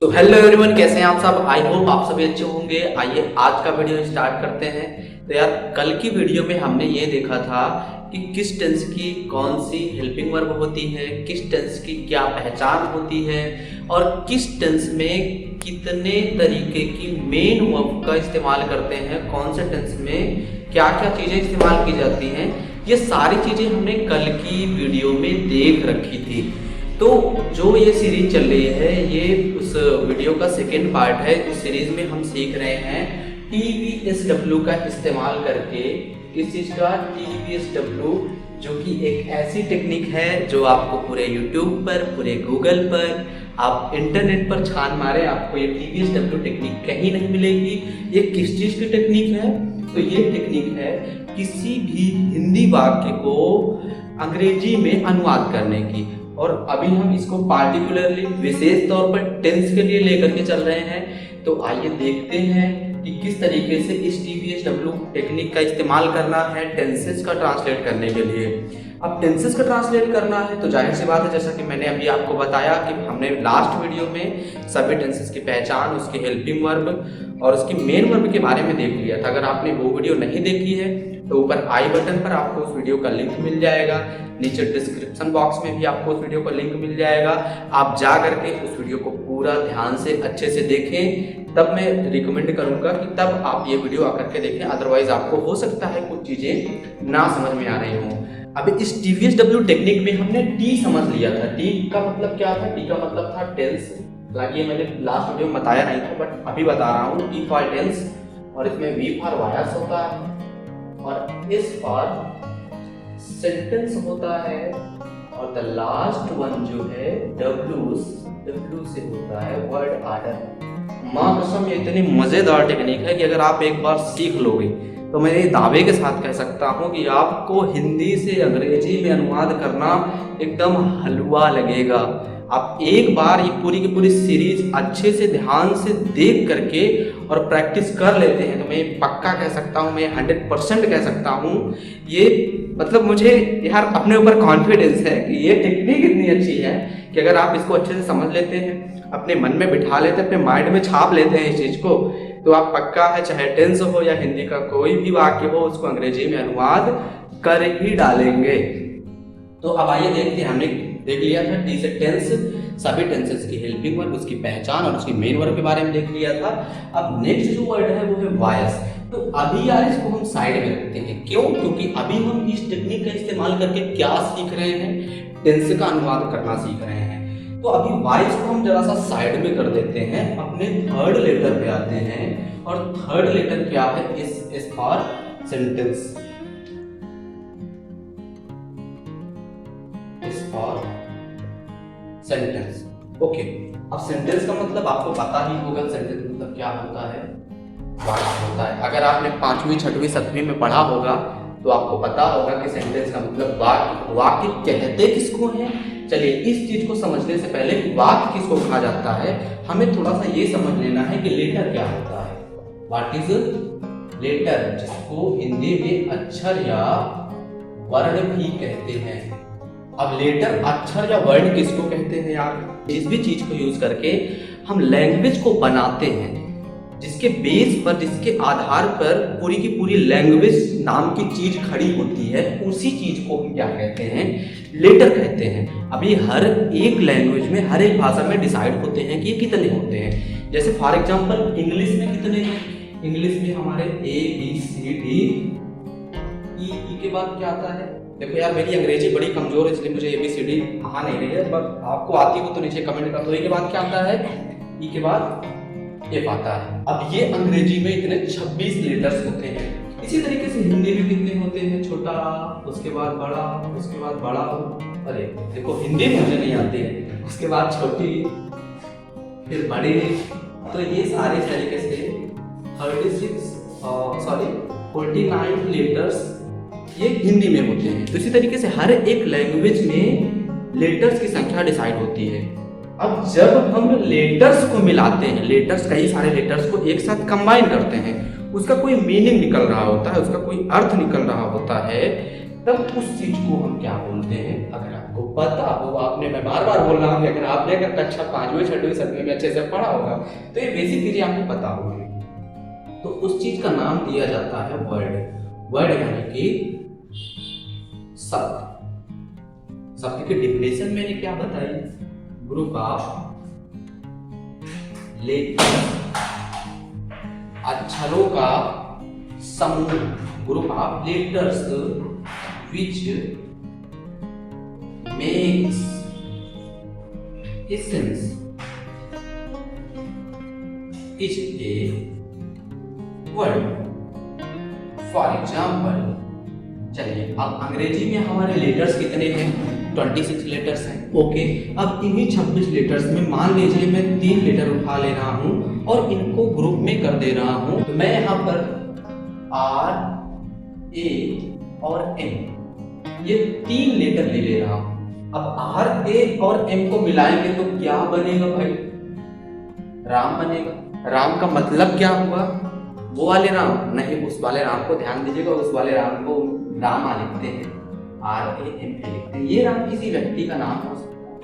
तो hello everyone, कैसे हैं आप सब। आई होप आप सभी अच्छे होंगे। आइए आज का वीडियो स्टार्ट करते हैं। तो यार, कल की वीडियो में हमने ये देखा था कि किस टेंस की कौन सी हेल्पिंग वर्ब होती है, किस टेंस की क्या पहचान होती है और किस टेंस में कितने तरीके की मेन वर्ब का इस्तेमाल करते हैं, कौन से टेंस में क्या क्या चीज़ें इस्तेमाल की जाती हैं। ये सारी चीज़ें हमने कल की वीडियो में देख रखी थी। तो जो ये सीरीज चल रही है, ये उस वीडियो का सेकेंड पार्ट है। इस सीरीज में हम सीख रहे हैं TVSW का इस्तेमाल करके। किस चीज़ का? TVSW, जो कि एक ऐसी टेक्निक है जो आपको पूरे YouTube पर, पूरे गूगल पर, आप इंटरनेट पर छान मारे, आपको ये TVSW टेक्निक कहीं नहीं मिलेगी। ये किस चीज़ की टेक्निक है? तो ये टेक्निक है किसी भी हिंदी वाक्य को अंग्रेजी में अनुवाद करने की। और अभी हम इसको पार्टिकुलरली विशेष तौर पर टेंस के लिए लेकर के चल रहे हैं। तो आइए देखते हैं कि किस तरीके से इस TVSW टेक्निक का इस्तेमाल करना है टेंसेस का ट्रांसलेट करने के लिए। अब टेंसेस का ट्रांसलेट करना है तो जाहिर सी बात है, जैसा कि मैंने अभी आपको बताया कि हमने लास्ट वीडियो में सभी टेंसेस की पहचान, उसकी हेल्पिंग वर्ब और उसकी मेन वर्ब के बारे में देख लिया था। अगर आपने वो वीडियो नहीं देखी है तो ऊपर आई बटन पर आपको उस वीडियो का लिंक मिल जाएगा, नीचे डिस्क्रिप्शन बॉक्स में भी आपको उस वीडियो का लिंक मिल जाएगा। आप जा करके उस वीडियो को पूरा ध्यान से अच्छे से देखें, तब मैं रिकमेंड करूंगा कि तब आप ये वीडियो आकर के देखें। अदरवाइज आपको हो सकता है कुछ चीज़ें ना समझ में आ रही हों। अब इस TVSW टेक्निक में हमने टी समझ लिया था। टी का मतलब क्या था? टी का मतलब था टेंस। हालांकि मैंने लास्ट वीडियो में बताया नहीं था, बट अभी बता रहा हूँ। टी फॉर टेंस, और इसमें वी फॉर वायस होता है, और एस फॉर सेंटेंस होता है, और द लास्ट वन जो है डब्ल्यू से होता है वर्ड ऑर्डर। माँ कसम, ये इतनी मज़ेदार टेक्निक है कि अगर आप एक बार सीख लोगे तो मैं ये दावे के साथ कह सकता हूँ कि आपको हिंदी से अंग्रेजी में अनुवाद करना एकदम हलवा लगेगा। आप एक बार ये पूरी की पूरी सीरीज अच्छे से ध्यान से देख करके और प्रैक्टिस कर लेते हैं तो मैं पक्का कह सकता हूँ, मैं 100% कह सकता हूँ, ये मतलब मुझे यार अपने ऊपर कॉन्फिडेंस है कि ये टेक्निक इतनी अच्छी है कि अगर आप इसको अच्छे से समझ लेते हैं, अपने मन में बिठा लेते हैं, अपने माइंड में छाप लेते हैं इस चीज़ को, तो आप पक्का है, चाहे टेंस हो या हिंदी का कोई भी वाक्य हो, उसको अंग्रेजी में अनुवाद कर ही डालेंगे। तो अब आइए देखते हैं। हमने देख लिया था टी से टेंस, सभी टेंसेस की हेल्पिंग वर्ब, उसकी पहचान और उसकी मेन वर्ब के बारे में देख लिया था। अब नेक्स्ट जो वर्ड है वो है वायस। तो अभी यार इसको हम साइड में रखते हैं। क्यों? क्योंकि अभी हम इस टेक्निक का इस्तेमाल करके क्या सीख रहे हैं? टेंस का अनुवाद करना सीख रहे हैं। तो अभी वाइस को हम जरा सा साइड में कर देते हैं, अपने थर्ड लेटर पे आते हैं। और थर्ड लेटर क्या है? S for sentence. S for sentence. Okay, अब सेंटेंस का मतलब आपको पता ही होगा। सेंटेंस मतलब क्या होता है? वाक्य होता है। अगर आपने 5वीं 6वीं 7वीं में पढ़ा होगा तो आपको पता होगा कि सेंटेंस का मतलब वाक्य। वाक्य कहते किसको हैं? चलिए, इस चीज को समझने से पहले वाक्य किसको कहा जाता है, हमें थोड़ा सा ये समझ लेना है कि लेटर क्या होता है। व्हाट इज लेटर, जिसको हिंदी में अक्षर या वर्ण भी कहते हैं। अब लेटर, अक्षर या वर्ण किसको कहते हैं यार? जिस भी चीज को यूज करके हम लैंग्वेज को बनाते हैं, जिसके बेस पर, जिसके आधार पर पूरी की पूरी लैंग्वेज नाम की चीज खड़ी होती है, उसी चीज को हम क्या कहते हैं? लेटर कहते हैं। अभी हर एक लैंग्वेज में, हर एक भाषा में डिसाइड होते हैं कि ये कितने होते हैं। जैसे फॉर एग्जांपल इंग्लिश में कितने हैं? इंग्लिश में हमारे ABCD, ई के बाद क्या आता है? देखो यार, मेरी अंग्रेजी बड़ी कमजोर है इसलिए मुझे ABCD आ नहीं रही है, पर आपको आती हो तो नीचे कमेंट कर दो। ई के बाद क्या आता है? ई के बाद ये आता है। अब ये अंग्रेजी में इतने 26 लेटर्स होते हैं। इसी तरीके से हिंदी में कितने होते हैं? छोटा, उसके बाद बड़ा, उसके बाद बड़ा। अरे देखो, हिंदी में मुझे नहीं आती है, उसके बाद छोटी, फिर बड़ी। तो ये सारे तरीके से 49 लेटर्स ये हिंदी में होते हैं। तो इसी तरीके से हर एक लैंग्वेज में लेटर्स की संख्या डिसाइड होती है। अब जब हम लेटर्स को मिलाते हैं, लेटर्स, कई सारे लेटर्स को एक साथ कंबाइन करते हैं, उसका कोई मीनिंग निकल रहा होता है, उसका कोई अर्थ निकल रहा होता है, तब उस चीज को हम क्या बोलते हैं? अगर आपको पता हो आपने, मैं बार बार बोल रहा हूँ, लेकिन आपने अगर कक्षा 5वीं 6वीं 7वीं में अच्छे से पढ़ा होगा तो ये बेसिक चीजें आपको पता होगी। तो उस चीज का नाम दिया जाता है वर्ड। वर्ड यानी कि शब्द। शब्द की डिफिनेशन मैंने क्या बताई? ग्रुप ऑफ लेटर्स, अक्षरों का समूह। Group of letters which makes essence is a word. For example, चलिए अब अंग्रेजी में हमारे लेटर्स कितने हैं? 26 लेटर्स हैं। ओके, अब इन्हीं 26 लेटर्स में मान लीजिए मैं 3 लेटर उठा ले रहा हूं और इनको ग्रुप में कर दे रहा हूं। तो मैं यहाँ पर आर, ए और एम, ये 3 लेटर ले रहा हूं। अब आर, ए और एम को मिलाएंगे तो क्या बनेगा भाई? राम बनेगा। राम का मतलब क्या हुआ? वो वाले राम नहीं, उस वाले राम को ध्यान दीजिएगा, उस वाले राम को रामा लिखते हैं, RAMA लिखते हैं। ये राम किसी व्यक्ति का नाम हो सकता है,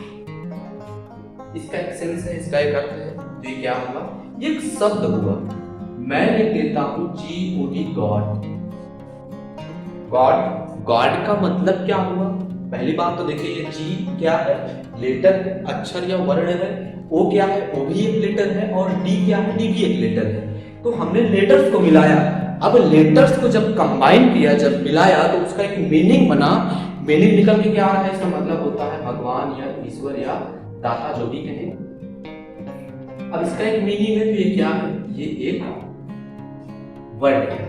इसका एक सेंस है, इसका एक अर्थ है। तो ये क्या हुआ? ये एक शब्द हुआ। मैं लिख देता हूं GOD, गॉड। गॉड, गॉड का मतलब क्या हुआ? पहली बात तो देखिए, ये जी क्या है? लेटर, अक्षर या वर्ण है। ओ क्या है? ओ भी एक लेटर है। और डी क्या है? डी भी एक लेटर है। तो हमने लेटर्स को मिलाया। अब लेटर्स को जब कंबाइन किया, जब मिलाया, तो उसका एक मीनिंग बना। मीनिंग निकल के क्या आ रहा है? इसका मतलब होता है भगवान या ईश्वर या दाता, जो भी कहें। अब इसका एक मीनिंग है, तो ये क्या है? ये एक वर्ड है।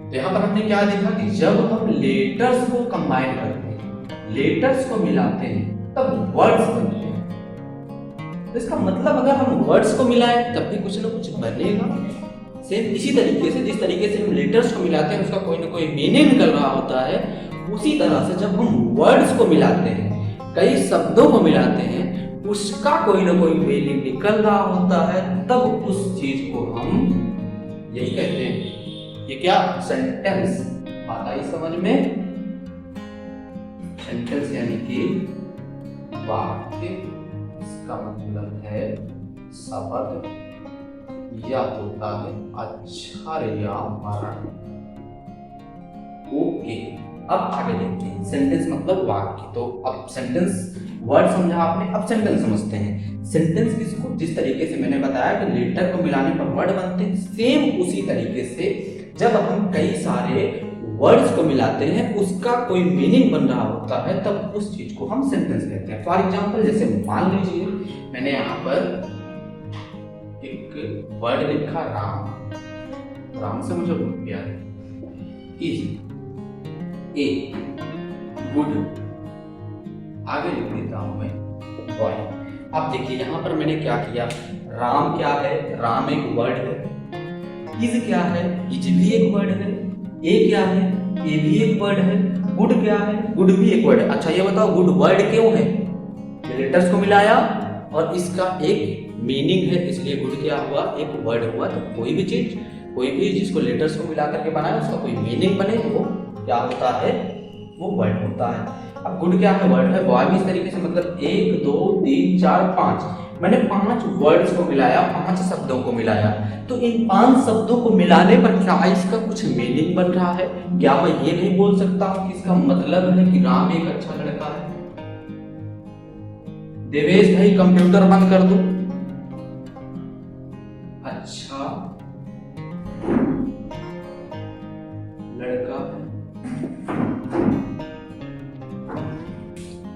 तो यहां पर हमने क्या देखा कि जब हम लेटर्स को कंबाइन करते हैं, लेटर्स को मिलाते हैं, तब वर्ड्स बनते हैं। तो इसका मतलब अगर हम वर्ड्स को मिलाएं तब भी कुछ ना कुछ बनेगा। सेम इसी तरीके से, जिस तरीके से हम लेटर्स को मिलाते हैं उसका कोई ना कोई मीनिंग निकल रहा होता है, उसी तरह से जब हम वर्ड्स को मिलाते हैं, कई शब्दों को मिलाते हैं, उसका कोई ना कोई मीनिंग निकल रहा होता है, तब उस चीज को हम यही कहते हैं। ये क्या? सेंटेंस। आता है समझ में? सेंटेंस यानी कि वाक्य, इसका मतलब है शब्द या होता है अक्षर या वर्ण। ओके, अब आगे देखते हैं। सेंटेंस मतलब वाक्य। तो अब सेंटेंस वर्ड समझा आपने, अब सेंटेंस समझते हैं। सेंटेंस किसको? जिस तरीके से मैंने बताया कि लेटर को मिलाने पर वर्ड बनते हैं, सेम उसी तरीके से जब हम कई सारे वर्ड्स को मिलाते हैं, उसका कोई मीनिंग बन रहा होता है, तब उस चीज को हम सेंटेंस कहते हैं। फॉर एग्जाम्पल, जैसे मान लीजिए मैंने यहाँ पर एक वर्ड लिखा राम। राम से मुझे बहुत प्यार है। इज ए गुड, आगे लिख देता हूं मैं बॉय। अब देखिए यहाँ पर मैंने क्या किया? राम क्या है? राम एक वर्ड है। इज क्या है? इज भी एक वर्ड है। ए क्या है? ए भी एक वर्ड है। गुड क्या है? गुड भी एक वर्ड है। अच्छा ये बताओ, गुड वर्ड क्यों है? लेटर्स को मिलाया और इसका एक मीनिंग है, इसलिए गुड क्या हुआ? एक वर्ड हुआ। तो कोई भी चीज, कोई भी जिसको लेटर्स को मिला करके बनाया, उसका कोई मीनिंग बने तो वो क्या होता है? वो वर्ड होता है। अब गुड क्या है? वर्ड है। बॉय भी इस तरीके से, मतलब 1 2 3 4 5, मैंने 5 वर्ड्स को मिलाया, 5 शब्दों को मिलाया। तो इन 5 शब्दों को मिलाने पर क्या इसका कुछ मीनिंग बन रहा है? क्या मैं ये नहीं बोल सकता हूं कि इसका मतलब है कि राम एक अच्छा लड़का है? देवेश भाई कंप्यूटर बंद कर दो। अच्छा लड़का है।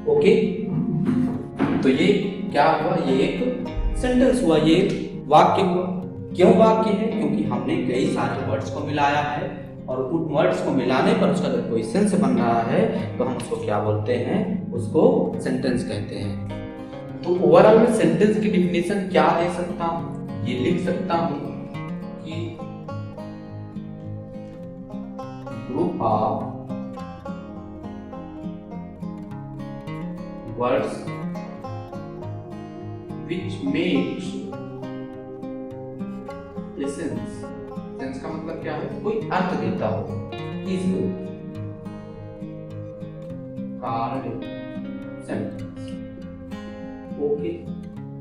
ओके, तो ये क्या हुआ? ये एक सेंटेंस हुआ, ये एक वाक्य हुआ। क्यों वाक्य है? क्योंकि हमने कई सारे वर्ड्स को मिलाया है, और उन वर्ड्स को मिलाने पर उसका जब कोई सेंस बन रहा है तो हम उसको क्या बोलते हैं? उसको सेंटेंस कहते हैं। तो ओवरऑल में सेंटेंस की डिफिनेशन क्या दे सकता हूं? ये लिख सकता हूं कि group of words which makes sense। Sense का मतलब क्या है? कोई अर्थ देता हो। इज कार्ड ओके,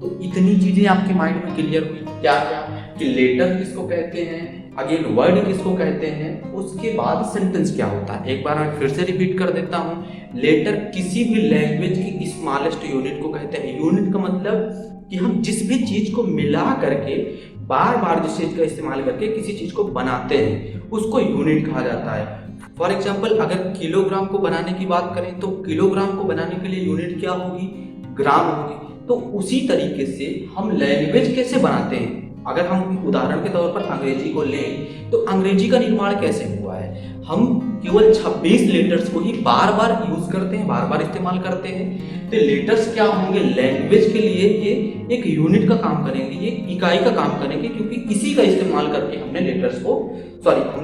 तो इतनी चीजें आपके माइंड में क्लियर हुई, क्या क्या कि लेटर किसको कहते हैं, अगेन वर्ड किसको कहते हैं, उसके बाद सेंटेंस क्या होता है। एक बार मैं फिर से रिपीट कर देता हूँ, लेटर किसी भी लैंग्वेज की स्मॉलेस्ट यूनिट को कहते हैं। यूनिट का मतलब कि हम जिस भी चीज को मिला करके बार बार जिस चीज का इस्तेमाल करके किसी चीज को बनाते हैं उसको यूनिट कहा जाता है। फॉर एग्जाम्पल अगर किलोग्राम को बनाने की बात करें तो किलोग्राम को बनाने के लिए यूनिट क्या होगी, ग्राम होगी। तो उसी तरीके से हम लैंग्वेज कैसे बनाते हैं, अगर हम उदाहरण के तौर पर अंग्रेजी को लें तो अंग्रेजी का निर्माण कैसे हुआ है, हम केवल 26 लेटर्स को ही बार बार यूज करते हैं, बार बार इस्तेमाल करते हैं। तो लेटर्स क्या होंगे, लैंग्वेज के लिए ये एक यूनिट का काम करेंगे, ये इकाई का काम करेंगे, क्योंकि इसी का इस्तेमाल करके हमने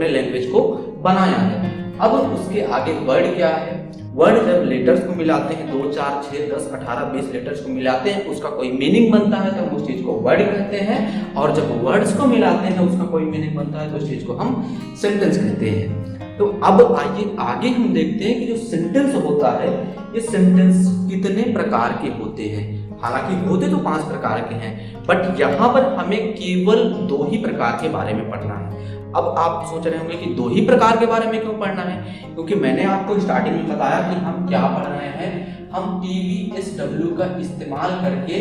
लैंग्वेज को बनाया है। अब उसके आगे वर्ड क्या है, वर्ड जब लेटर्स को मिलाते हैं 2, 4, 6, 10, 18, 20 लेटर्स को मिलाते हैं उसका कोई मीनिंग बनता है तो हम उस चीज को वर्ड कहते हैं, और जब वर्ड्स को मिलाते हैं उसका कोई मीनिंग बनता है तो उस चीज को हम सेंटेंस कहते हैं। तो अब आइए आगे हम देखते हैं कि जो सेंटेंस होता है ये सेंटेंस कितने प्रकार के होते हैं। हालांकि होते तो 5 प्रकार के हैं, बट यहाँ पर हमें केवल 2 ही प्रकार के बारे में पढ़ना है। अब आप सोच रहे होंगे कि 2 ही प्रकार के बारे में क्यों पढ़ना है, क्योंकि मैंने आपको स्टार्टिंग में बताया कि हम क्या पढ़ रहे हैं, हम TVSW का इस्तेमाल करके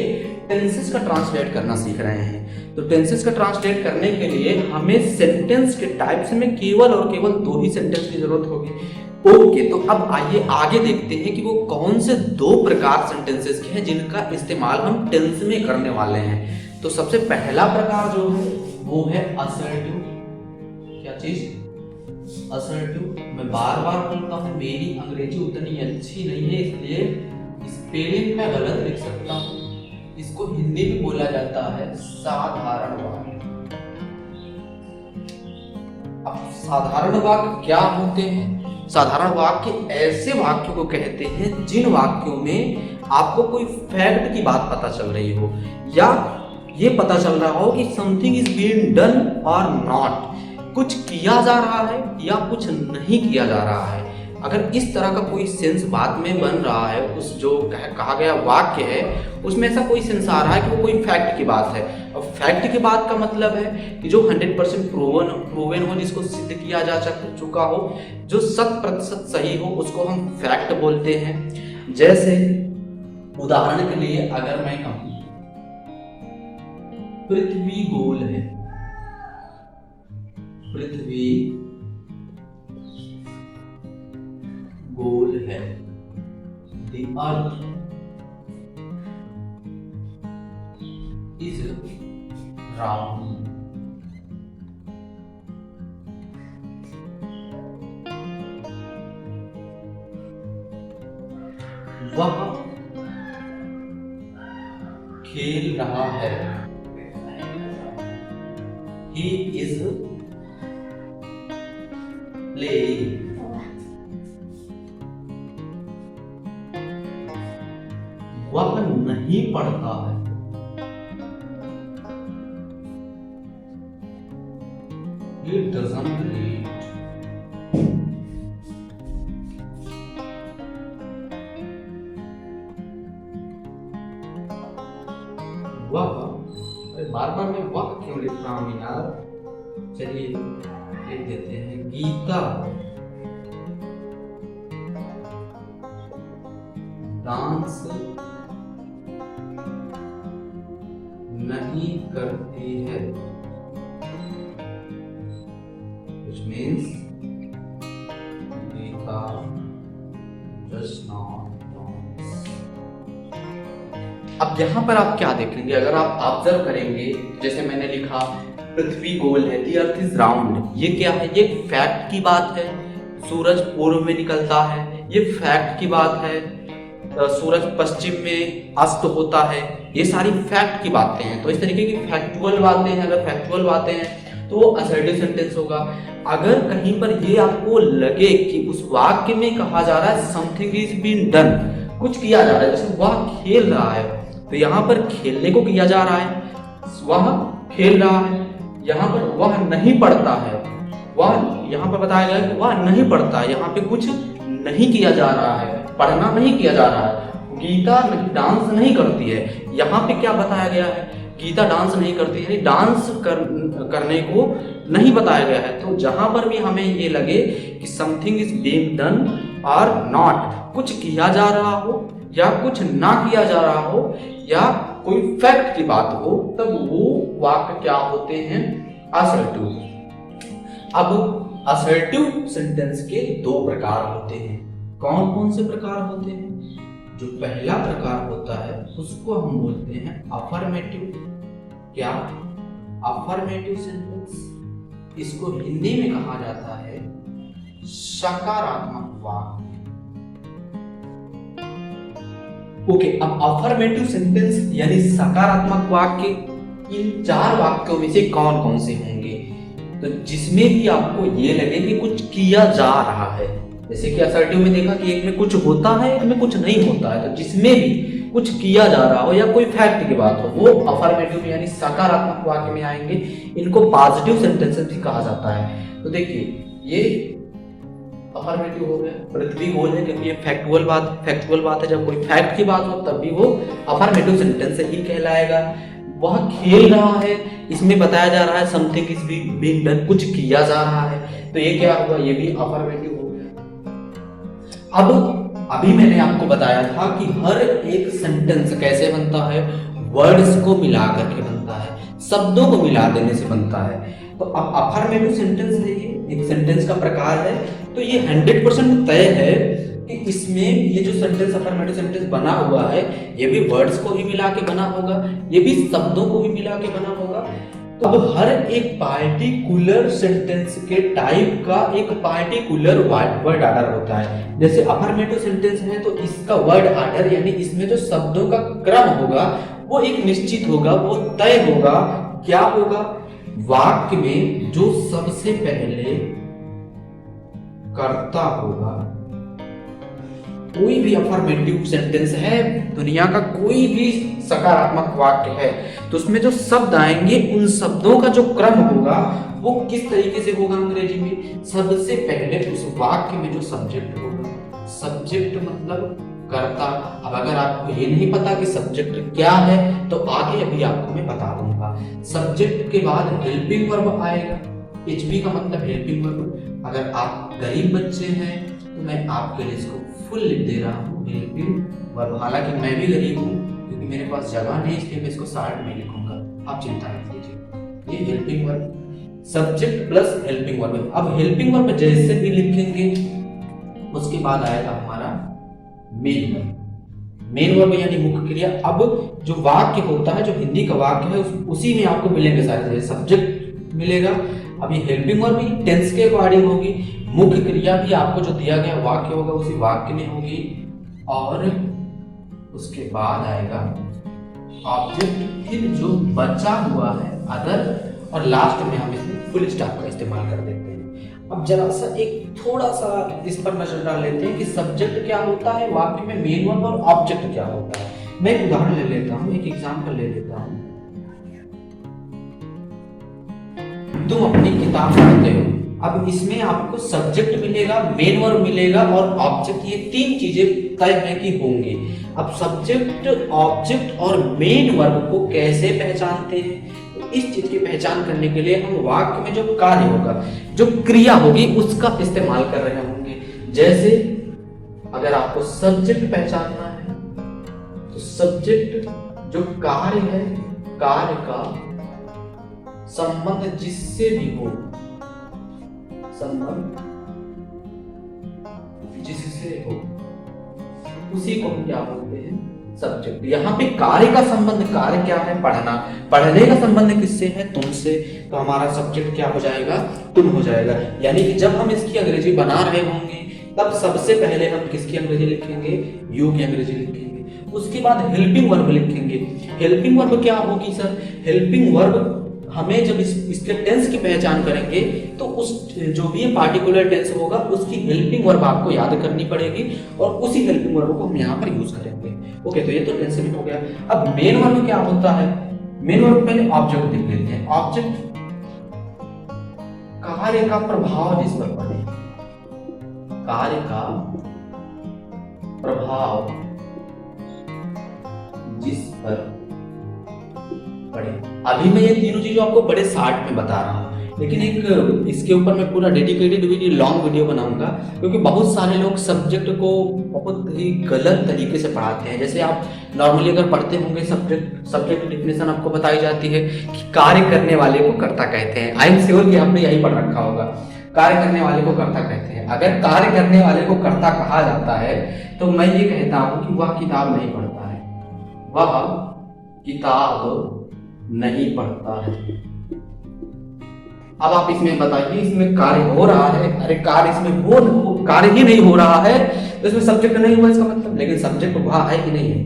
टेंसेस का ट्रांसलेट करना सीख रहे हैं। तो टेंसेस का ट्रांसलेट करने के लिए हमें सेंटेंस के टाइप्स में केवल और केवल 2 ही सेंटेंस की जरूरत होगी। ओके, तो अब आइए आगे देखते हैं कि वो कौन से 2 प्रकार सेंटेंसेस के हैं जिनका इस्तेमाल हम टेंस में करने वाले हैं। तो सबसे पहला प्रकार जो है वो है असर्टिव। क्या चीज, असर्टिव। मैं बार बार बोलता हूँ मेरी अंग्रेजी उतनी अच्छी नहीं है इसलिए स्पेलिंग मैं गलत लिख सकता हूँ। इसको हिंदी में बोला जाता है साधारण वाक्य। अब साधारण वाक्य क्या होते हैं, साधारण वाक्य ऐसे वाक्यों को कहते हैं जिन वाक्यों में आपको कोई फैक्ट की बात पता चल रही हो या ये पता चल रहा हो कि समथिंग इज बीइंग डन और नॉट, कुछ किया जा रहा है या कुछ नहीं किया जा रहा है। अगर इस तरह का कोई सेंस बात में बन रहा है, उस जो कहा गया वाक्य है उसमें ऐसा कोई सेंस आ रहा है कि वो कोई फैक्ट की बात है। और फैक्ट की बात का मतलब है कि जो 100% प्रूवन हो, जिसको सिद्ध किया जा चुका हो, जो 100% सही हो, उसको हम फैक्ट बोलते हैं। जैसे उदाहरण के लिए अगर मैं कहूं पृथ्वी गोल है, पृथ्वी गोल है, the earth is round। वह खेल रहा है, he is playing। वह नहीं पढ़ता है, he doesn't read। वह, अरे बार बार मैं वह क्यों लिख रहा हूं यार, चलिए लिख देते हैं गीता डांस नहीं करती है, which means Gita does not dance। अब यहाँ पर आप क्या देखेंगे, अगर आप ऑब्जर्व करेंगे, जैसे मैंने लिखा पृथ्वी गोल है, दी अर्थ इज राउंड, ये क्या है, ये फैक्ट की बात है। सूरज पूर्व में निकलता है, ये फैक्ट की बात है। सूरज पश्चिम में अस्त होता है, ये सारी फैक्ट की बातें हैं। तो इस तरीके की फैक्चुअल बातें हैं, अगर फैक्चुअल बातें हैं तो वो असर्टिव सेंटेंस होगा। अगर कहीं पर ये आपको लगे कि उस वाक्य में कहा जा रहा है समथिंग इज बीन डन, कुछ किया जा रहा है, जैसे वह खेल रहा है, तो यहाँ पर खेलने को किया जा रहा है, वह खेल रहा है। यहाँ पर वह नहीं पढ़ता है, वह यहाँ पर बताया गया कि वह नहीं पढ़ता है, यहाँ पे कुछ नहीं किया जा रहा है, पढ़ना नहीं किया जा रहा है। गीता डांस नहीं करती है। यहाँ पे क्या बताया गया है, गीता डांस नहीं करती है, डांस करने को नहीं बताया गया है। तो जहां पर भी हमें ये लगे कि समथिंग इज बीइंग डन और नॉट, कुछ किया जा रहा हो या कुछ ना किया जा रहा हो या कोई फैक्ट की बात हो, तब वो वाक्य क्या होते हैं, असर्टिव। अब असर्टिव सेंटेंस के दो प्रकार होते हैं। कौन कौन से प्रकार होते हैं? जो पहला प्रकार होता है उसको हम बोलते हैं अफर्मेटिव। क्या? Affirmative sentence. इसको हिंदी में कहा जाता है सकारात्मक वाक्य। ओके, अब अफर्मेटिव सेंटेंस यानी सकारात्मक वाक्य इन चार वाक्यों में से कौन कौन से होंगे? तो जिसमें भी आपको ये लगे कि कुछ किया जा रहा है, जैसे कि असर्टिव में देखा कि एक में कुछ होता है, एक में कुछ नहीं होता है, तो जिसमें भी कुछ किया जा रहा हो या कोई फैक्ट की बात हो, वो अफर्मेटिव में यानी सकारात्मक वाक्य में आएंगे। इनको पॉजिटिव सेंटेंसेस भी कहा जाता है। तो देखिए, ये अफर्मेटिव हो गया, पृथ्वी गोल है क्योंकि ये फैक्चुअल बात है। जब कोई फैक्ट की बात हो तब भी वो अफर्मेटिव सेंटेंस ही कहलाएगा। वह खेल रहा है, इसमें बताया जा रहा है समथिंग इज बीइंग डन, कुछ किया जा रहा है, तो ये क्या हुआ, ये भी अफर्मेटिव हो गया। अब अभी मैंने आपको बताया था कि हर एक सेंटेंस कैसे बनता है, वर्ड्स को मिला करके बनता है, शब्दों को मिला देने से बनता है। तो अब अफर्मेटिव सेंटेंस है, ये एक सेंटेंस का प्रकार है। तो ये 100% तय है कि इसमें ये जो सेंटेंस अफर्मेटिव सेंटेंस बना हुआ है, ये भी वर्ड्स को ही मिला के बना होगा, ये भी शब्दों को ही मिला के बना होगा। तो अब हर एक पार्टिकुलर सेंटेंस के टाइप का एक पार्टिकुलर वर्ड आर्डर होता है। जैसे अफर्मेटिव सेंटेंस है तो इसका वर्ड आर्डर यानी इसमें जो शब्दों का क्रम होगा वो एक निश्चित होगा, वो तय होगा। क्या होगा? वाक्य में जो सबसे पहले कर्ता होगा, कोई भी अफर्मेटिव सेंटेंस है, दुनिया का कोई भी सकारात्मक वाक्य है, तो उसमें जो शब्द आएंगे उन शब्दों का जो क्रम होगा वो किस तरीके से होगा अंग्रेजी में? सबसे पहले उस वाक्य में जो सब्जेक्ट होगा, सब्जेक्ट मतलब कर्ता। अब अगर आपको ये नहीं पता कि सब्जेक्ट क्या है तो आगे अभी आपको मैं बता दूंगा। सब्जेक्ट के बाद हेल्पिंग वर्ब आएगा। एचपी का मतलब हेल्पिंग वर्ब। अगर आप गरीब बच्चे हैं तो मैं आपके लिए इसको फुल लिख दे रहा हूँ, हेल्पिंग वर्ब। हालांकि मैं भी गरीब हूँ क्योंकि मेरे पास जगह नहीं, इसलिए मैं इसको शॉर्ट में लिखूंगा, आप चिंता मत कीजिए। ये helping verb, subject plus helping verb. अब हेल्पिंग वर्ब जैसे भी लिखेंगे उसके बाद आएगा हमारा मेन वर्ब। मेन वर्ब यानी मुख्य क्रिया। अब जो वाक्य होता है, जो हिंदी का वाक्य है, उसी में आपको मिलेंगे सारे, जैसे सब्जेक्ट मिलेगा। अब ये हेल्पिंग वर्ब भी टेंस के अकॉर्डिंग होगी, मुख्य क्रिया भी आपको जो दिया गया वाक्य होगा उसी वाक्य में होगी, और उसके बाद आएगा ऑब्जेक्ट, फिर जो बचा हुआ है अदर, और लास्ट में हम इसमें फुल स्टॉप का इस्तेमाल कर देते हैं। अब जरा सा एक थोड़ा सा इस पर नजर डाल लेते हैं कि सब्जेक्ट क्या होता है वाक्य में, मेन वर्ब और ऑब्जेक्ट क्या होता है। मैं एक उदाहरण ले लेता हूँ, एक एग्जांपल ले लेता हूँ। तुम अपनी किताब पढ़ते हो, अब इसमें आपको सब्जेक्ट मिलेगा, मेन वर्ब मिलेगा और ऑब्जेक्ट, ये तीन चीजें तय है कि होंगे। अब सब्जेक्ट, ऑब्जेक्ट और मेन वर्ब को कैसे पहचानते हैं? इस चीज की पहचान करने के लिए हम वाक्य में जो कार्य होगा, जो क्रिया होगी, उसका इस्तेमाल कर रहे होंगे। जैसे अगर आपको सब्जेक्ट पहचानना है तो सब्जेक्ट जो कार्य है, कार्य का संबंध जिससे भी हो, संबंध जिससे हो, उसी को हम क्या बोलते हैं? सब्जेक्ट। यहाँ पे कार्य का संबंध, कार्य क्या है? पढ़ना। पढ़ने का संबंध किससे है? तुमसे। तो हमारा सब्जेक्ट क्या हो जाएगा? तुम हो जाएगा। यानी कि जब हम इसकी अंग्रेजी बना रहे होंगे तब सबसे पहले हम किसकी अंग्रेजी लिखेंगे? यू की अंग्रेजी लिखेंगे। उसके बाद हेल्पिंग वर्ब लिखेंगे। हेल्पिंग वर्ब क्या होगी सर? हेल्पिंग वर्ब हमें जब इसके टेंस की पहचान करेंगे तो उस जो भी पार्टिकुलर टेंस होगा उसकी हेल्पिंग वर्ब आपको याद करनी पड़ेगी और उसी हेल्पिंग वर्ब को हम यहाँ पर यूज करेंगे। ओके, तो ये तो टेंस में हो गया। अब मेन वर्ब क्या होता है? मेन वर्ब पहले ऑब्जेक्ट देख लेते हैं। ऑब्जेक्ट कार्य का प्रभाव जिस पर पड़े, कार्य का प्रभाव जिस पर पड़े। अभी मैं ये तीनों चीजों आपको बड़े शार्ट में बता रहा हूँ, लेकिन एक इसके ऊपर मैं पूरा डेडिकेटेड वीडियो, लॉन्ग वीडियो बनाऊंगा, क्योंकि बहुत सारे लोग सब्जेक्ट को बहुत ही गलत तरीके से पढ़ाते हैं। जैसे आप नॉर्मली अगर पढ़ते होंगे, सब्जेक्ट डिफिनेशन आपको बताई जाती है कि कार्य करने वाले को कर्ता कहते हैं। आई एम श्योर कि आपने यही पढ़ रखा होगा, कार्य करने वाले को कर्ता कहते हैं। अगर कार्य करने वाले को कर्ता कहा जाता है तो मैं ये कहता हूं कि वह किताब नहीं पढ़ता है, वह किताब नहीं पढ़ता है। अब आप इसमें बताइए, इसमें कार्य हो रहा है, अरे कार्य इसमें वो कार्य ही नहीं हो रहा है तो इसमें सब्जेक्ट नहीं हुआ इसका मतलब। लेकिन सब्जेक्ट वह है कि नहीं है,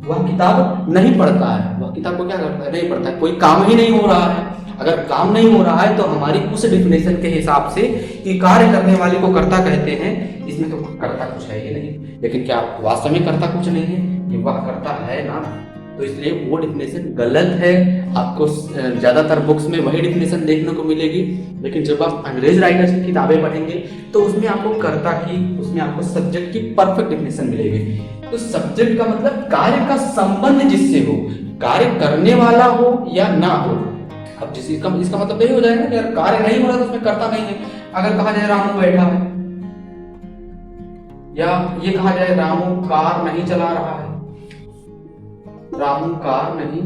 वह किताब नहीं पढ़ता है, वह किताब को क्या करता है, नहीं पढ़ता है, कोई काम ही नहीं हो रहा है। अगर काम नहीं हो रहा है तो हमारी उस डिफिनेशन के हिसाब से कि कार्य करने वाले को कर्ता कहते हैं, इसमें तो कर्ता कुछ है ही नहीं। लेकिन क्या वास्तव में कर्ता कुछ नहीं है, ये वह कर्ता है ना, तो इसलिए वो डिफिनेशन गलत है। आपको ज्यादातर बुक्स में वही डिफिनेशन देखने को मिलेगी, लेकिन जब आप अंग्रेज राइटर्स की किताबें पढ़ेंगे तो उसमें आपको कर्ता की, उसमें आपको सब्जेक्ट की परफेक्ट डिफिनेशन मिलेगी। तो सब्जेक्ट का मतलब कार्य का संबंध जिससे हो, कार्य करने वाला हो या ना हो। अब इसका मतलब यही हो जाएगा कि अगर कार्य नहीं हो रहा तो उसमें कर्ता नहीं है। अगर कहा जाए रामू बैठा है, या ये कहा जाए रामू कार नहीं चला रहा है, रामू कार नहीं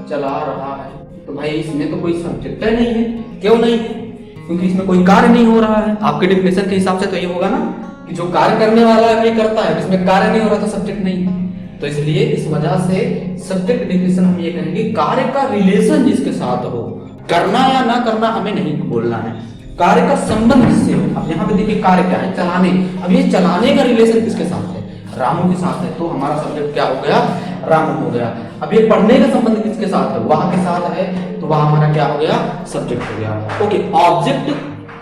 चला रहा है, तो भाई इसमें तो कोई सब्जेक्ट नहीं है। क्यों नहीं है? क्योंकि इसमें कोई कार्य नहीं हो रहा है। आपके डिफिनेशन के हिसाब से तो ये होगा ना कि जो कार्य करने वाला है वही करता है, इसमें कार्य नहीं हो रहा तो सब्जेक्ट नहीं है। तो इसलिए इस वजह से सब्जेक्ट डिफिनेशन हम ये कहेंगे कार्य का रिलेशन जिसके साथ हो, करना या ना करना हमें नहीं बोलना है, कार्य का संबंध किससे हो। अब यहाँ पे देखिए कार्य क्या है, चलाने। अब ये चलाने का रिलेशन किसके साथ है, रामू के साथ है, तो हमारा सब्जेक्ट क्या हो गया, रामू हो गया। अब ये पढ़ने का संबंध किसके साथ है, वह के साथ है, तो वह हमारा क्या हो गया, सब्जेक्ट हो गया। ओके, ऑब्जेक्ट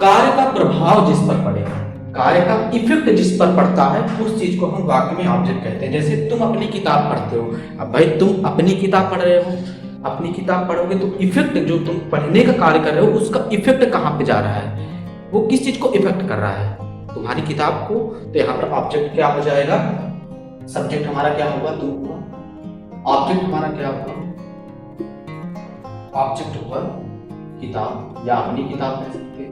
कार्य का प्रभाव जिस पर पड़े, कार्य का इफेक्ट जिस पर पड़ता है उस चीज को हम वाक्य में ऑब्जेक्ट कहते हैं। जैसे तुम अपनी किताब पढ़ते हो, अब भाई तुम अपनी किताब पढ़ रहे हो, अपनी किताब पढ़ोगे तो इफेक्ट जो तुम पढ़ने का कार्य कर रहे हो उसका इफेक्ट कहाँ पे जा रहा है, वो किस चीज को इफेक्ट कर रहा है, तुम्हारी किताब को। तो यहाँ पर ऑब्जेक्ट क्या हो जाएगा, सब्जेक्ट हमारा क्या होगा, तुम हुआ, ऑब्जेक्ट हमारा क्या होगा, ऑब्जेक्ट हुआ किताब या अपनी किताब कह सकते हैं।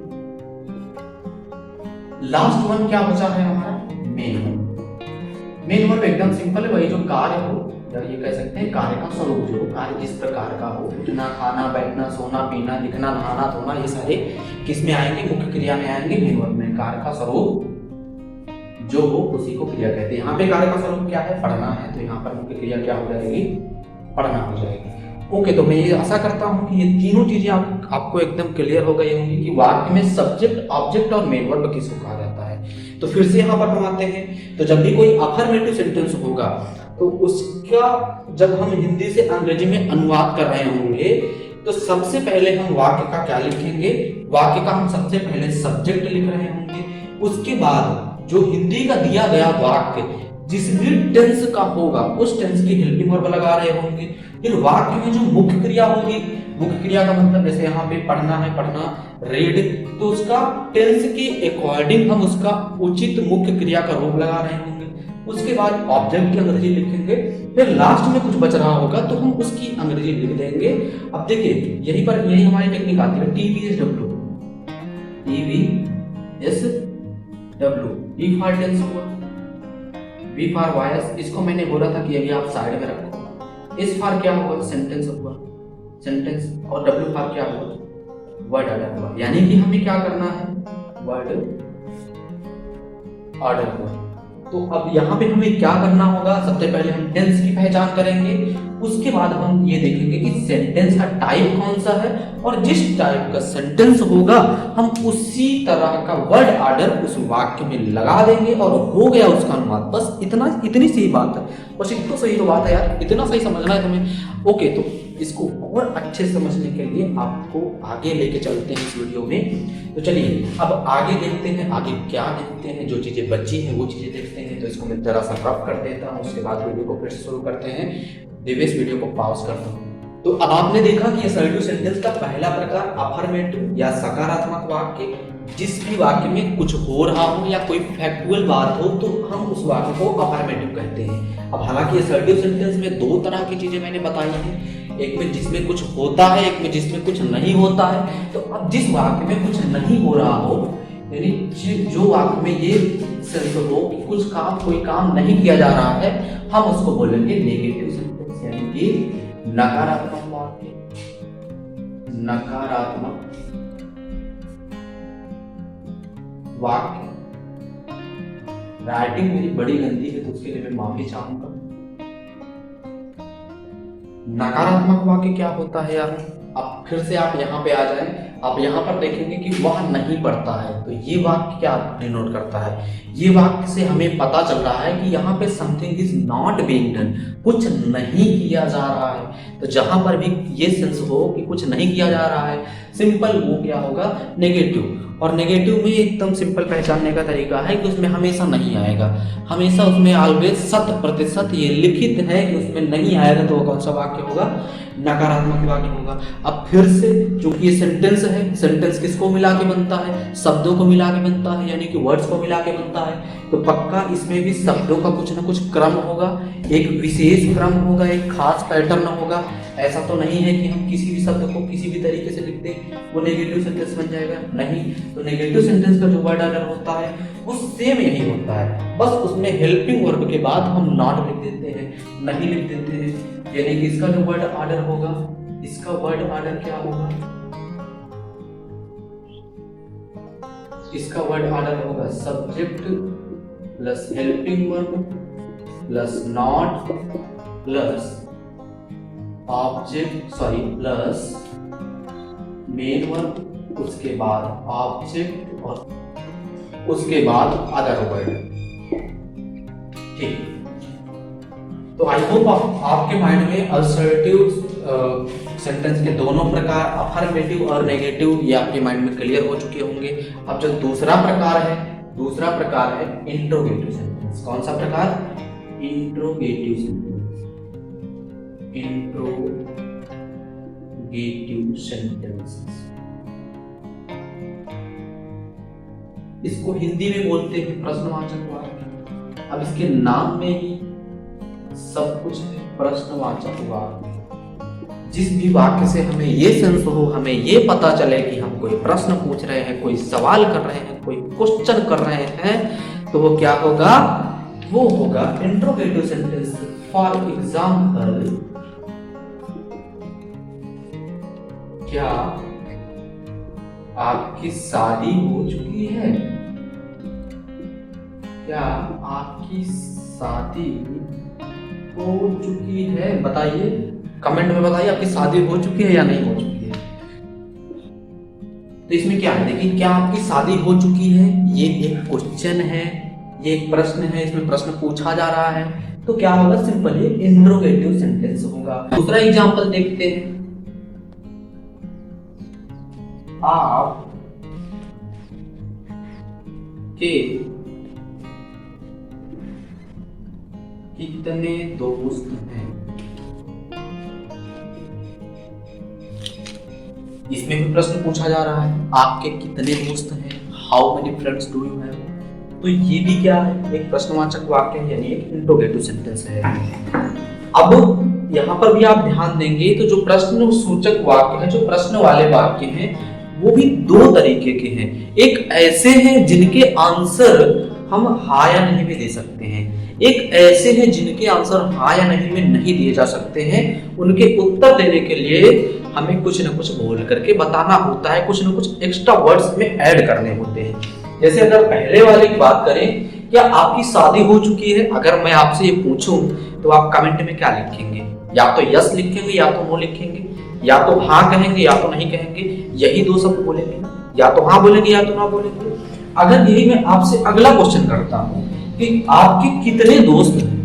लास्ट वन क्या बचा है हमारा, मेन वर्ब। मेन वर्ब एकदम सिंपल है, वही जो कार्य हो, या ये कह सकते हैं कार्य का स्वरूप, जो कार्य जिस प्रकार का हो, उठना, खाना, बैठना, सोना, पीना, लिखना, नहाना, धोना, ये सारे किस में आएंगे, मुख्य क्रिया में आएंगे, मेन वर्ब में। कार्य का स्वरूप जो हो उसी को क्रिया कहते हैं। यहाँ पे कार्य का स्वरूप क्या है, पढ़ना है, तो यहाँ पर मुख्य क्रिया क्या हो जाएगी, पढ़ना हो जाएगी। ओके, तो मैं ये आशा करता हूँ कि ये तीनों चीजें आपको एकदम क्लियर हो गई होंगी कि वाक्य में सब्जेक्ट, ऑब्जेक्ट और मेन वर्ब किसको कहा जाता है। तो फिर से यहाँ पर हम आते हैं, तो जब भी कोई अफर्मेटिव सेंटेंस होगा तो उसका जब हम हिंदी से अंग्रेजी में अनुवाद कर रहे होंगे तो सबसे पहले हम वाक्य का क्या लिखेंगे, वाक्य का हम सबसे पहले सब्जेक्ट लिख रहे होंगे, उसके बाद जो हिंदी का दिया गया वाक्य जिस भी टेंस का होगा उस टेंस की हेल्पिंग वर्ब लगा रहे होंगे। फिर वाक्य में जो मुख्य क्रिया होगी, मुख्य क्रिया का मतलब जैसे यहाँ पे पढ़ना है, पढ़ना, रीड, तो उसका टेंस के अकॉर्डिंग हम उसका उचित मुख्य क्रिया का रूप लगा रहे होंगे। उसके बाद ऑब्जेक्ट की अंग्रेजी लिखेंगे, फिर लास्ट में कुछ बच रहा होगा तो हम उसकी अंग्रेजी लिख देंगे। अब देखिए यही पर यही हमारी टेक्निक आती है, TVSW, E फॉर टेंस हुआ, V फॉर वॉइस, इसको मैंने बोला था कि अभी आप साइड में रखो। S फॉर क्या हुआ, सेंटेंस हुआ, सेंटेंस, और W फॉर क्या हुआ, वर्ड ऑर्डर हुआ। यानी कि हमें क्या करना है, वर्ड ऑर्डर हुआ। तो अब यहाँ पे हमें क्या करना होगा, सबसे पहले हम टेंस की पहचान करेंगे, उसके बाद हम ये देखेंगे कि सेंटेंस का टाइप कौन सा है, और जिस टाइप का सेंटेंस होगा हम उसी तरह का वर्ड ऑर्डर उस वाक्य में लगा देंगे और हो गया उसका अनुवाद। बस इतनी सी बात है, बस इतना सही तो बात है यार, इतना सही समझना है तुम्हें। ओके, तो इसको और अच्छे से समझने के लिए आपको आगे लेके चलते हैं इस वीडियो में। तो चलिए अब आगे देखते हैं, आगे क्या देखते हैं, जो चीजें बची हैं वो चीजें देखते हैं। तो इसको मैं जरा सा कट कर देता हूँ, उसके बाद वीडियो को फिर से शुरू करते हैं। दिव्यस वीडियो को पॉज करता हूँ। तो अब आपने देखा कि असर्टिव सेंटेंस का पहला प्रकार अफर्मेटिव या सकारात्मक वाक्य, जिस भी वाक्य में कुछ हो रहा हो या कोई फैक्चुअल बात हो तो हम उस वाक्य को अफर्मेटिव कहते हैं। अब हालांकि असर्टिव सेंटेंस में दो तरह की चीजें मैंने बताई हैं, एक में जिसमें कुछ होता है, एक में जिसमें कुछ नहीं होता है। तो अब जिस वाक्य में कुछ नहीं हो रहा हो, यानी जो वाक्य में ये सेंस हो कि कुछ काम, कोई काम नहीं किया जा रहा है, हम उसको बोलेंगे नेगेटिव सेंटेंस, यानी कि नकारात्मक वाक्य। नकारात्मक वाक्य। राइटिंग मेरी बड़ी गंदी है तो उसके लिए मैं माफी चाहूंगा। नकारात्मक वाक्य क्या होता है यार? अब फिर से आप यहाँ पे आ जाएं, आप यहाँ पर देखेंगे कि वह नहीं पढ़ता है, तो ये वाक्य क्या डिनोट करता है? ये वाक्य से हमें पता चल रहा है कि यहाँ पे something is not being done, कुछ नहीं किया जा रहा है। तो जहां पर भी ये सेंस हो कि कुछ नहीं किया जा रहा है, सिंपल वो क्या होगा? नेगेटिव। और नेगेटिव में एकदम सिंपल पहचानने का तरीका है कि उसमें हमेशा नहीं आएगा, हमेशा उसमें ऑलवेज 100% ये लिखित है कि उसमें नहीं आएगा, तो वो कौन सा वाक्य होगा? नकारात्मक वाक्य होगा। अब फिर से चूंकि ये सेंटेंस है, सेंटेंस किसको मिला के बनता है? शब्दों को मिला के बनता है, यानी कि वर्ड्स को मिला के बनता है। तो पक्का इसमें भी शब्दों का कुछ ना कुछ क्रम होगा, एक विशेष क्रम होगा, एक खास पैटर्न होगा। ऐसा तो नहीं है कि हम किसी भी शब्द को किसी भी तरीके से लिख दें वो नेगेटिव सेंटेंस बन जाएगा, नहीं। तो नेगेटिव सेंटेंस का जो वर्ड ऑर्डर होता है वो सेम यही होता है, बस उसमें हेल्पिंग वर्ब के बाद हम नॉट लिख देते हैं, नहीं लिख देते हैं। यानी कि इसका जो वर्ड ऑर्डर होगा, इसका वर्ड ऑर्डर क्या होगा? इसका वर्ड ऑर्डर होगा subject plus helping verb plus not plus object plus main verb, उसके बाद ऑब्जेक्ट और उसके बाद अदर वर्ड। ठीक, तो आई होप आपके माइंड में असर्टिव सेंटेंस के दोनों प्रकार, अफर्मेटिव और नेगेटिव, ये आपके माइंड में क्लियर हो चुके होंगे। अब जो दूसरा प्रकार है इंट्रोगेटिव सेंटेंस। कौन सा प्रकार? Interrogative sentence. इंट्रोगेटिव सेंटेंस, इसको हिंदी में बोलते हैं प्रश्नवाचक वाक्य। अब इसके नाम में ही सब कुछ है, प्रश्नवाचक वाक्य। जिस भी वाक्य से हमें ये सेंस हो, हमें ये पता चले कि हम कोई प्रश्न पूछ रहे हैं, कोई सवाल कर रहे हैं, कोई क्वेश्चन कर रहे हैं, तो वो क्या होगा? वो होगा इंट्रोगेटिव सेंटेंस। फॉर एग्जाम्पल, क्या आपकी शादी हो चुकी है? क्या आपकी शादी हो चुकी है? बताइए, कमेंट में बताइए आपकी शादी हो चुकी है या नहीं हो चुकी है। तो इसमें क्या है, देखिए, क्या आपकी शादी हो चुकी है, ये एक क्वेश्चन है, ये एक प्रश्न है, इसमें प्रश्न पूछा जा रहा है, तो क्या होगा? सिंपली इंट्रोगेटिव सेंटेंस होगा। दूसरा एग्जांपल देखते हैं। आप के कितने दोस्त हैं? इसमें भी प्रश्न पूछा जा रहा है, आपके कितने दोस्त हैं? How many friends do you have? तो ये भी क्या है? एक प्रश्नवाचक वाक्य है, यानी एक इंट्रोगेटिव सेंटेंस है। अब यहाँ पर भी आप ध्यान देंगे तो जो प्रश्न सूचक वाक्य है, जो प्रश्न वाले वाक्य हैं, वो भी दो तरीके के हैं। एक ऐसे हैं जिनके आंसर हम हाँ या नहीं में दे सकते हैं, एक ऐसे हैं जिनके आंसर हाँ या नहीं में नहीं दिए जा सकते हैं। उनके उत्तर देने के लिए हमें कुछ न कुछ बोल करके बताना होता है, कुछ न कुछ एक्स्ट्रा वर्ड्स में ऐड करने होते हैं। जैसे अगर पहले वाले की बात करें, क्या आपकी शादी हो चुकी है, अगर मैं आपसे ये पूछूं तो आप कमेंट में क्या लिखेंगे? या तो यस लिखेंगे या तो नो लिखेंगे, या तो हाँ कहेंगे या तो नहीं कहेंगे, यही दो शब्द बोलेंगे, या तो हाँ बोलेंगे या तो ना बोलेंगे। अगर यही मैं आपसे अगला क्वेश्चन करता हूँ कि आपके कितने दोस्त हैं,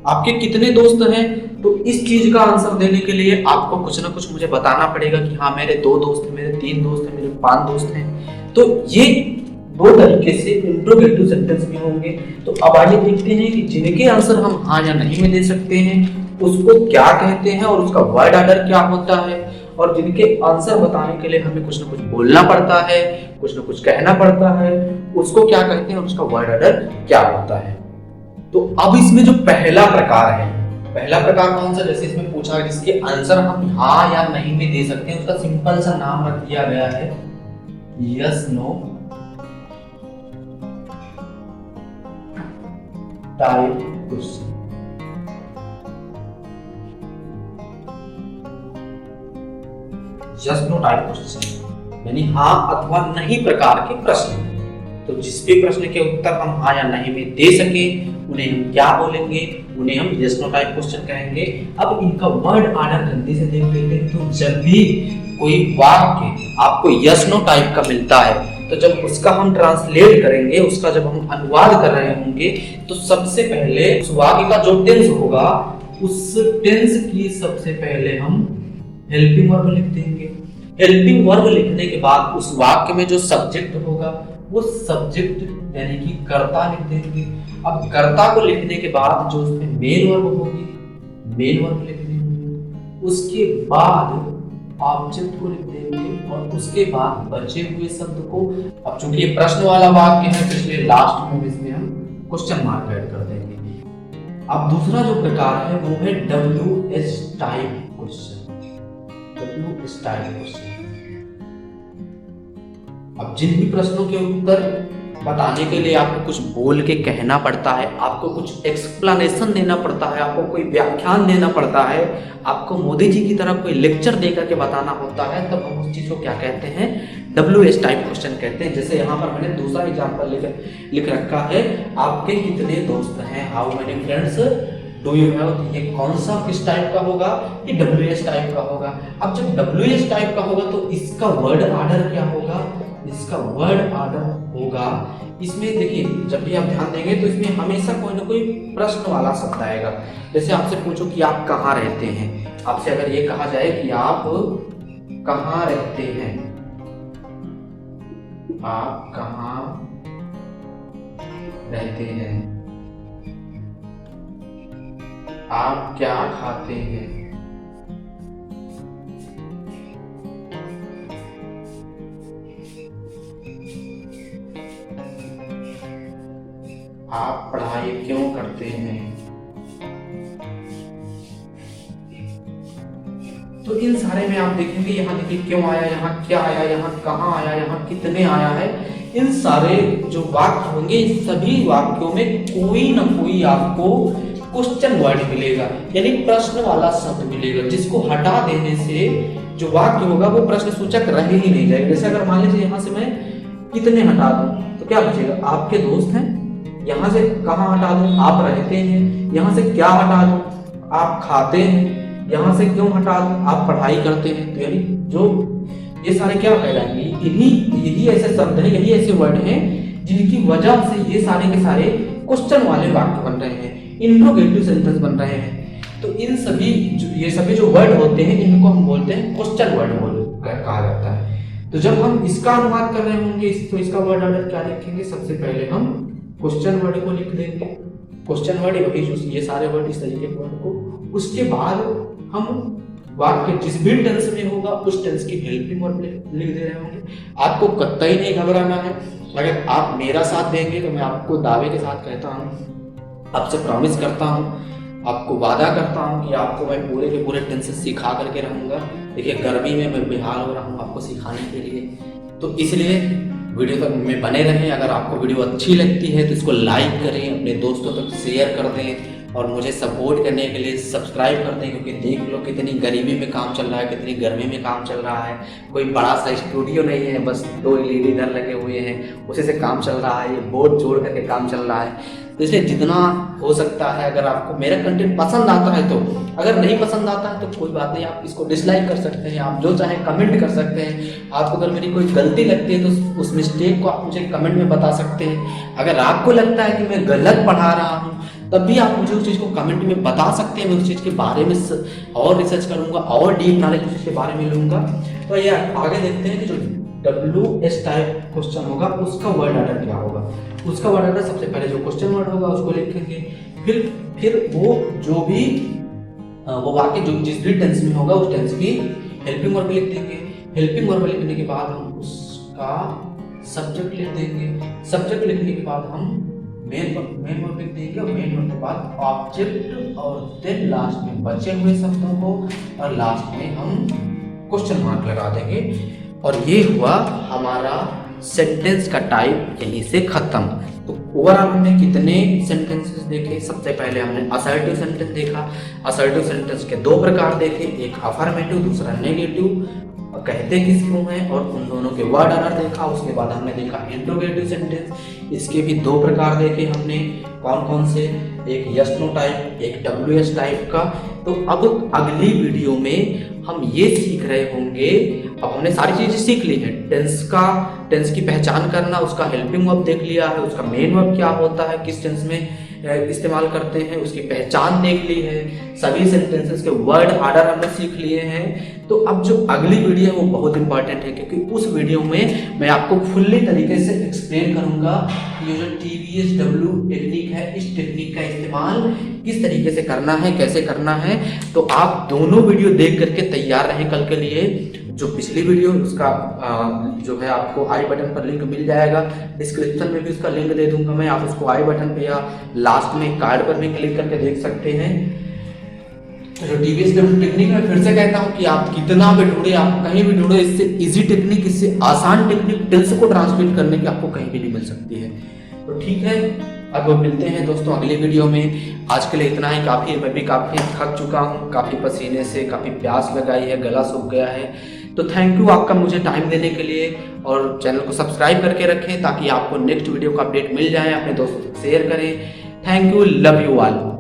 आपके कितने दोस्त हैं, तो इस चीज का आंसर देने के लिए आपको कुछ ना कुछ मुझे बताना पड़ेगा कि हाँ मेरे 2 दोस्त हैं, मेरे 3 दोस्त हैं, मेरे 5 दोस्त हैं। तो ये दो तरीके से इंट्रोगेटिव सेंटेंस भी होंगे। तो अब आइए देखते हैं कि जिनके आंसर हम हाँ या नहीं में दे सकते हैं उसको क्या कहते हैं और उसका वर्ड ऑर्डर क्या होता है, और जिनके आंसर बताने के लिए हमें कुछ ना कुछ बोलना पड़ता है, कुछ ना कुछ कहना पड़ता है, उसको क्या कहते हैं और उसका वर्ड ऑर्डर क्या होता है। तो अब इसमें जो पहला प्रकार है, पहला प्रकार कौन सा, जैसे इसमें पूछा जिसके आंसर हम हाँ या नहीं में दे सकते हैं, उसका सिंपल सा नाम रख दिया गया है yes no type question. Yes no type question यानी हाँ अथवा नहीं प्रकार के प्रश्न। तो जिस भी प्रश्न के उत्तर हम हाँ या नहीं में दे सके उन्हें हम क्या बोलेंगे, उन्हें हम यस नो टाइप क्वेश्चन कहेंगे। अब इनका वर्ड ऑर्डर जल्दी से देख लेते हैं। तो जब भी कोई वाक्य आपको यस नो टाइप का मिलता है तो जब उसका हम ट्रांसलेट करेंगे, उसका जब हम अनुवाद कर रहे होंगे तो सबसे पहले उस वाक्य का जो टेंस होगा उस टेंस की सबसे पहले हम हेल्पिंग वर्ब लिख देंगे। हेल्पिंग वर्ब लिखने के बाद उस वाक्य में जो सब्जेक्ट होगा वो सब्जेक्ट यानी कि कर्ता लिख देंगे। अब कर्ता को लिखने के बाद जो उसमें मेन वर्ब होगी मेन वर्ब लिखनी होगी। उसके बाद ऑब्जेक्ट को लिख देंगे और उसके बाद बचे हुए शब्द को, अब चूंकि ये प्रश्न वाला वाक्य है तो इसलिए लास्ट में इसमें हम क्वेश्चन मार्क ऐड कर देंगे। अब दूसरा जो प्रकार है वो है WS type question. WS type question. अब जिन भी प्रश्नों के उत्तर बताने के लिए आपको कुछ बोल के कहना पड़ता है, आपको कुछ एक्सप्लेनेशन देना पड़ता है, आपको कोई व्याख्यान देना पड़ता है, आपको मोदी जी की तरह कोई लेक्चर देकर के बताना होता है, तब हम उस चीज को क्या कहते हैं, WS टाइप क्वेश्चन कहते हैं। जैसे यहाँ पर मैंने दूसरा एग्जाम्पल लिख रखा है, आपके कितने दोस्त हैं, how many friends do you have. ये कौन सा किस टाइप का होगा, ये WS टाइप का होगा। अब जब WS टाइप का होगा तो इसका वर्ड ऑर्डर क्या होगा, इसका वर्ड ऑर्डर होगा, इसमें देखिए जब भी आप ध्यान देंगे तो इसमें हमेशा कोई ना कोई प्रश्न वाला शब्द आएगा। जैसे आपसे पूछो कि आप कहाँ रहते हैं, आपसे अगर ये कहा जाए कि आप कहाँ रहते हैं, आप कहाँ रहते हैं, आप क्या खाते हैं, आप पढ़ाई क्यों करते हैं। तो इन सारे में आप देखेंगे, यहाँ देखिए क्यों आया, यहाँ क्या आया, यहाँ कहाँ आया, यहाँ कितने आया है। इन सारे जो वाक्य होंगे इन सभी वाक्यों में कोई ना कोई आपको क्वेश्चन वर्ड मिलेगा, यानी प्रश्न वाला शब्द मिलेगा, जिसको हटा देने से जो वाक्य होगा वो प्रश्न सूचक रह ही नहीं जाएगा। जैसे अगर मान लीजिए यहाँ से मैं कितने हटा दूं तो क्या बचेगा, आपके दोस्त हैं। यहाँ से कहाँ हटा दूं, आप रहते हैं। यहाँ से क्या हटा दूं, आप खाते हैं। यहाँ से क्यों हटा दूं, आप पढ़ाई करते हैं। तो यानी जो ये सारे क्या कहलाएंगे, यही ऐसे शब्द हैं, यही ऐसे वर्ड हैं जिनकी वजह से ये सारे के सारे क्वेश्चन वाले वाक्य बन रहे हैं, इंट्रोगेटिव सेंटेंस बन रहे हैं। तो इन सभी ये सभी जो वर्ड होते हैं इनको हम बोलते हैं क्वेश्चन वर्ड कहा जाता है। तो जब हम इसका अनुवाद कर रहे होंगे तो इसका वर्ड ऑर्डर क्या लिखेंगे, सबसे पहले हम क्वेश्चन वर्ड को लिख देंगे। क्वेश्चन वर्ड वही जो ये सारे वर्ड इस तरीके के वर्ड को, उसके बाद हम वाक्य जिस भी टेंस में होगा उस टेंस की हेल्पिंग वर्ब लिख दे रहे होंगे। आपको कतई नहीं घबराना है। अगर आप मेरा साथ देंगे तो मैं आपको दावे के साथ कहता हूँ, आपसे प्रॉमिस करता हूँ, आपको वादा करता हूँ कि आपको मैं पूरे के पूरे टेंसेस सिखा करके रहूँगा। देखिए गर्मी में मैं बेहाल हो रहा हूँ आपको सिखाने के लिए, तो इसलिए वीडियो तक में बने रहें। अगर आपको वीडियो अच्छी लगती है तो इसको लाइक करें, अपने दोस्तों तक शेयर कर दें और मुझे सपोर्ट करने के लिए सब्सक्राइब कर दें, क्योंकि देख लो कितनी गरीबी में काम चल रहा है, कितनी गर्मी में काम चल रहा है। कोई बड़ा सा स्टूडियो नहीं है, बस 2 LED इधर लगे हुए हैं, उसी से काम चल रहा है, ये बोर्ड जोड़ करके काम चल रहा है। तो इसलिए जितना हो सकता है, अगर आपको मेरा कंटेंट पसंद आता है तो, अगर नहीं पसंद आता है तो कोई बात नहीं, आप इसको डिसलाइक कर सकते हैं, आप जो चाहे कमेंट कर सकते हैं। आपको अगर मेरी कोई गलती लगती है तो उस मिस्टेक को आप मुझे कमेंट में बता सकते हैं। अगर आपको लगता है कि मैं गलत पढ़ा रहा हूँ तब भी आप मुझे उस चीज़ को कमेंट में बता सकते हैं। मैं उस चीज़ के बारे में और रिसर्च करूँगा और डीप नॉलेज उस चीज़ के बारे में लूँगा। तो ये आगे देखते हैं कि जो WS टाइप क्वेश्चन होगा उसका वर्ड ऑर्डर क्या होगा, उसका वर्ड ऑर्डर सबसे पहले जो क्वेश्चन वर्ड होगा उसको लिखेंगे, फिर वो जो भी वो वाक्य जो जिस भी टेंस में होगा उस टेंस की हेल्पिंग वर्ब लिख देंगे। हेल्पिंग वर्ब लिखने के बाद हम उसका सब्जेक्ट लिख देंगे। सब्जेक्ट लिखने के बाद हम मेन वर्ब लिख देंगे और मेन वर्ब के बाद ऑब्जेक्ट और देन लास्ट में बचे हुए शब्दों को और लास्ट में हम क्वेश्चन मार्क लगा देंगे। और ये हुआ हमारा सेंटेंस का टाइप यहीं से खत्म। तो ओवरऑल हमने कितने सेंटेंसेस देखे? सबसे पहले हमने असर्टिव सेंटेंस देखा। असर्टिव सेंटेंस के दो प्रकार देखे, एक अफर्मेटिव दूसरा नेगेटिव, कहते किसको हैं और उन दोनों के वर्ड ऑर्डर देखा। उसके बाद हमने देखा इंट्रोगेटिव सेंटेंस, इसके भी दो प्रकार देखे हमने, कौन कौन से, एक यस नो टाइप एक WS टाइप का। तो अब अगली वीडियो में हम ये सीख रहे होंगे, अब हमने सारी चीजें सीख ली हैं, टेंस की पहचान करना, उसका हेल्पिंग वर्ब देख लिया है, उसका मेन वर्ब क्या होता है, किस टेंस में इस्तेमाल करते हैं, उसकी पहचान देख ली है, सभी सेंटेंसेस के वर्ड ऑर्डर हमने सीख लिए हैं। तो अब जो अगली वीडियो है वो बहुत इंपॉर्टेंट है, क्योंकि उस वीडियो में मैं आपको फुल्ली तरीके से एक्सप्लेन करूंगा कि ये जो TVSW टेक्निक है, इस टेक्निक का इस्तेमाल किस तरीके से करना है, कैसे करना है। तो आप दोनों वीडियो देख करके तैयार रहें कल के लिए। जो पिछली वीडियो उसका जो है आपको आई बटन पर लिंक मिल जाएगा, डिस्क्रिप्शन में भी उसका लिंक दे दूंगा मैं, आप उसको आई बटन पे या लास्ट में कार्ड पर भी क्लिक करके देख सकते हैं। जो TVSW टेक्निक में फिर से कहता हूँ कि आप कितना भी ढूंढे, आप कहीं भी ढूंढे, इससे इजी टेक्निक, इससे आसान टेक्निक टेंस को ट्रांसलेट करने की आपको कहीं भी नहीं मिल सकती है। तो ठीक है, अब मिलते हैं दोस्तों अगले वीडियो में। आज के लिए इतना ही काफ़ी, मैं भी काफ़ी थक चुका हूँ, काफ़ी पसीने से, काफ़ी प्यास लगाई है, गला सूख गया है। तो थैंक यू आपका मुझे टाइम देने के लिए, और चैनल को सब्सक्राइब करके रखें ताकि आपको नेक्स्ट वीडियो का अपडेट मिल जाए। अपने दोस्तों से शेयर करें। Thank you, love you all.